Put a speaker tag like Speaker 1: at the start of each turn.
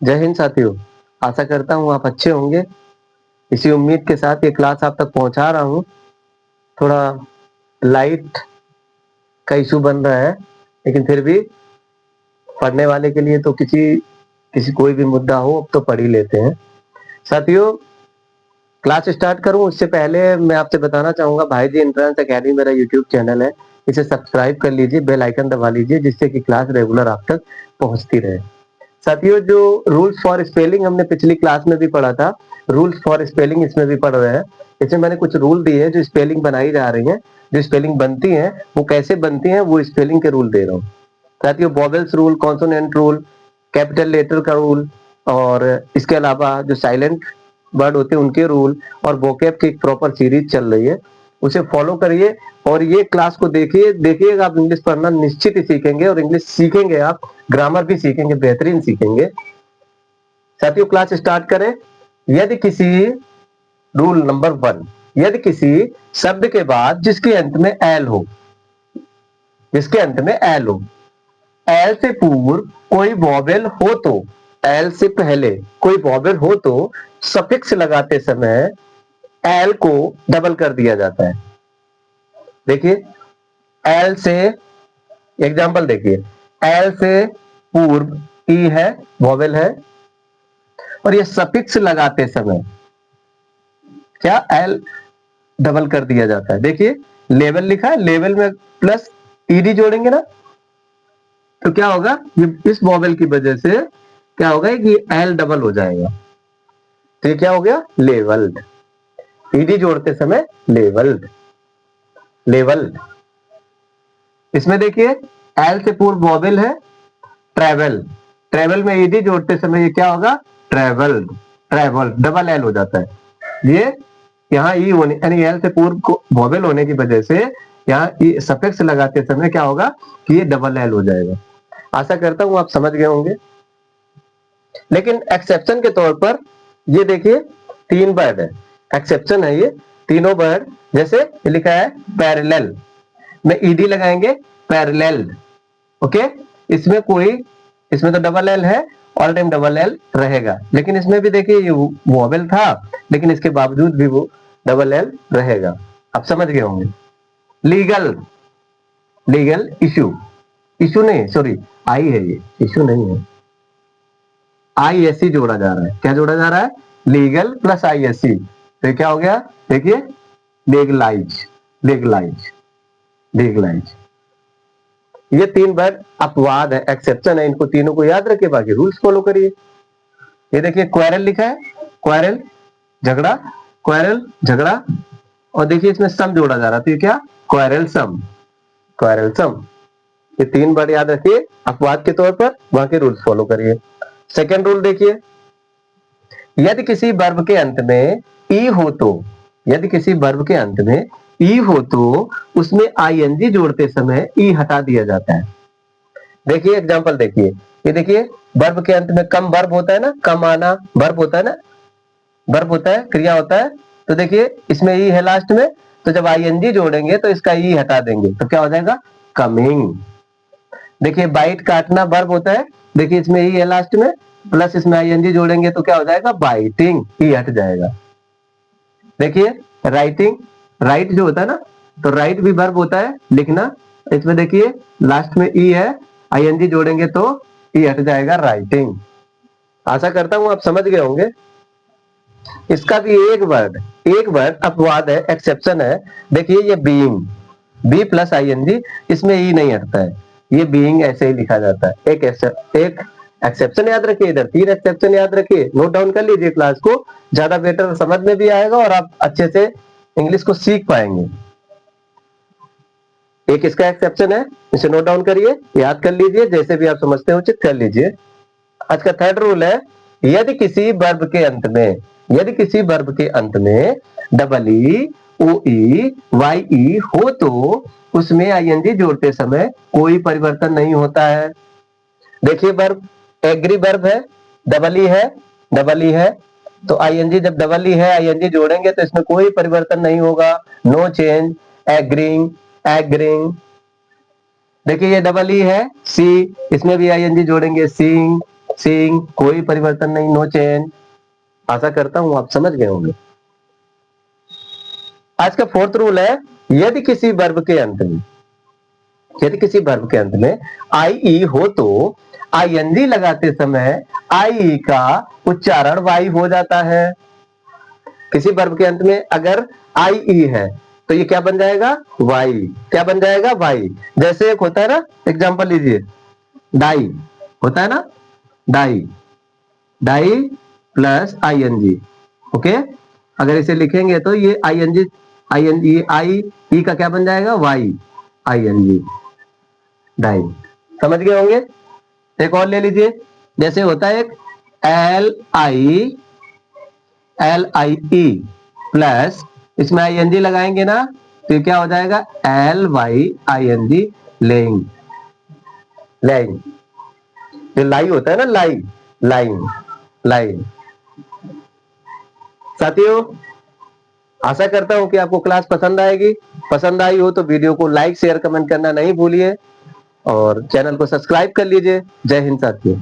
Speaker 1: जय हिंद साथियों, आशा करता हूँ आप अच्छे होंगे। इसी उम्मीद के साथ ये क्लास आप तक पहुँचा रहा हूँ। थोड़ा लाइट का इशू बन रहा है, लेकिन फिर भी पढ़ने वाले के लिए तो किसी किसी कोई भी मुद्दा हो अब तो पढ़ ही लेते हैं। साथियों, क्लास स्टार्ट करूं उससे पहले मैं आपसे बताना चाहूंगा, भाई जी एंट्रेंस एकेडमी मेरा यूट्यूब चैनल है, इसे सब्सक्राइब कर लीजिए, बेल आइकन दबा लीजिए, जिससे कि क्लास रेगुलर आप तक पहुंचती रहे। साथियों, जो रूल्स फॉर स्पेलिंग हमने पिछली क्लास में भी पढ़ा था, रूल्स फॉर स्पेलिंग इसमें भी पढ़ रहे हैं। इसमें मैंने कुछ रूल दिए हैं, जो स्पेलिंग बनाई जा रही है, जो स्पेलिंग बनती है वो कैसे बनती है, वो स्पेलिंग के रूल दे रहा हूँ। साथियों, vowels rule, consonant rule, capital letter का रूल, और इसके अलावा जो साइलेंट वर्ड होते हैं उनके रूल, और वोकैब की एक प्रॉपर सीरीज चल रही है, उसे फॉलो करिए। और ये क्लास को देखिएगा, आप इंग्लिश पढ़ना निश्चित ही सीखेंगे, और इंग्लिश सीखेंगे आप, ग्रामर भी सीखेंगे, बेहतरीन सीखेंगे। साथियों, क्लास स्टार्ट करें। यदि किसी रूल नंबर 1, यदि किसी शब्द के बाद जिसके अंत में एल हो, जिसके अंत में एल हो, एल से पूर्व कोई वॉवेल हो तो, एल से पहले कोई वॉवेल हो तो सफिक्स लगाते समय एल को डबल कर दिया जाता है। देखिए, एल से एग्जाम्पल देखिए, एल से पूर्व ई है, वॉवेल है, और ये सफिक्स लगाते समय क्या एल डबल कर दिया जाता है। देखिए, लेवल लिखा है, लेवल में प्लस ईडी जोड़ेंगे ना, तो क्या होगा, ये इस वॉवेल की वजह से क्या होगा कि एल डबल हो जाएगा। तो ये क्या हो गया, लेवल्ड। ईडी जोड़ते समय लेवल्ड, लेवल। इसमें देखिए, एल से पूर्व वॉवेल है, ट्रेवल, ट्रेवल में ईडी जोड़ते समय ये क्या होगा, ट्रेवल्ड, ट्रेवल, डबल एल हो जाता है। ये यहाँ ई होने, यानी एल से पूर्व वॉवेल होने की वजह से यहाँ ई सफिक्स लगाते समय क्या होगा कि ये डबल एल हो जाएगा। आशा करता हूं आप समझ गए होंगे। लेकिन एक्सेप्शन के तौर पर ये देखिए, 3 वर्ड है, एक्सेप्शन है ये तीनों वर्ड। जैसे लिखा है पैरेलल, में ईडी लगाएंगे, पैरेलल, ओके। इसमें कोई, इसमें तो डबल एल है, ऑल टाइम डबल एल रहेगा, लेकिन इसमें भी देखिए ये वॉवेल था, लेकिन इसके बावजूद भी वो डबल एल रहेगा। आप समझ गए होंगे। लीगल, लीगल इशू, इशू नहीं, सॉरी, आई है ये, इशू नहीं है, आई एस सी जोड़ा जा रहा है। क्या जोड़ा जा रहा है, legal plus I S C, तो क्या हो गया, देखिए, लीगलाइज, लीगलाइज, लीगलाइज। ये 3 वर्ड अपवाद है, एक्सेप्शन है, इनको तीनों को याद रखिए, बाकी रूल्स फॉलो करिए। ये देखिए, क्वेरल लिखा है, क्वेरल झगड़ा, क्वेरल झगड़ा, और देखिए इसमें सम जोड़ा जा रहा है, तो ये क्या, क्वेरल सम, क्वेरल सम। ये 3 वर्ड याद रखिए अपवाद के तौर पर, बाकी रूल्स फॉलो करिए। सेकेंड रूल देखिए, यदि किसी वर्ब के अंत में ई हो तो, यदि किसी वर्ब के अंत में ई हो तो उसमें आईएनजी जोड़ते समय ई हटा दिया जाता है। देखिए एग्जांपल देखिए, ये देखिए, वर्ब के अंत में कम वर्ब होता है ना, कम आना वर्ब होता है ना, वर्ब होता है, क्रिया होता है। तो देखिए इसमें ई है लास्ट में, तो जब आईएनजी जोड़ेंगे तो इसका ई हटा देंगे, तो क्या हो जाएगा, कमिंग। देखिए, बाइट काटना वर्ब होता है, देखिए इसमें ई है लास्ट में, प्लस इसमें आईएनजी जोड़ेंगे तो क्या हो जाएगा, बाइटिंग, ई हट जाएगा। देखिए, राइटिंग, राइट जो होता है ना, तो राइट भी वर्ब होता है, लिखना, इसमें देखिए लास्ट में ई है, आईएनजी जोड़ेंगे तो ई हट जाएगा, राइटिंग। आशा करता हूं आप समझ गए होंगे। इसका भी एक वर्ड अपवाद है, एक्सेप्शन है। देखिए, ये बीइंग, बी प्लस आईएनजी, इसमें ई नहीं हटता है, ये बीइंग ऐसे ही लिखा जाता है। एक एक्सेप्शन याद रखिए, इधर 3 एक्सेप्शन याद रखिए, नोट डाउन कर लीजिए क्लास को, ज्यादा बेटर समझ में भी आएगा और आप अच्छे से इंग्लिश को सीख पाएंगे। एक इसका एक्सेप्शन है, इसे नोट डाउन करिए, याद कर लीजिए, जैसे भी आप समझते हो उचित कर लीजिए। आज का थर्ड रूल है, यदि किसी वर्ब के अंत में, यदि किसी वर्ब के अंत में डबल ई, ओ ई, वाई ई हो तो उसमें आईएनजी जोड़ते समय कोई परिवर्तन नहीं होता है। देखिए, वर्ब एग्री वर्ब है, डबल ई है, डबल ई है, तो आईएनजी जब डबल ई है, आईएनजी जोड़ेंगे तो इसमें कोई परिवर्तन नहीं होगा, नो चेंज, एग्रीइंग, एग्रीइंग। देखिए, ये डबल ई है, सी, इसमें भी आईएनजी जोड़ेंगे, सीइंग, सीइंग, कोई परिवर्तन नहीं, नो चेंज। आशा करता हूं आप समझ गए होंगे। आज का फोर्थ रूल है, यदि किसी वर्ब के अंत में आई ई हो तो आईएनजी लगाते समय आई ई का उच्चारण वाई हो जाता है। किसी वर्ब के अंत में अगर आई ई है तो ये क्या बन जाएगा? वाई। क्या बन जाएगा? वाई। जैसे एक होता है ना, एग्जांपल लीजिए, डाई होता है ना, die, die plus I N G. Okay, अगर इसे लिखेंगे तो ये आईएनजी आई ई का क्या बन जाएगा? Y, I N G, die. समझ गए होंगे। एक और ले लीजिए, जैसे होता है एक एल आई ई प्लस, इसमें आईएनजी लगाएंगे ना तो ये क्या हो जाएगा? L Y I N G, lying, lying. जो लाई होता है ना, लाई, लाइन, लाइन। साथियों, आशा करता हूं कि आपको क्लास पसंद आएगी। पसंद आई हो तो वीडियो को लाइक शेयर कमेंट करना नहीं भूलिए और चैनल को सब्सक्राइब कर लीजिए। जय हिंद साथियों।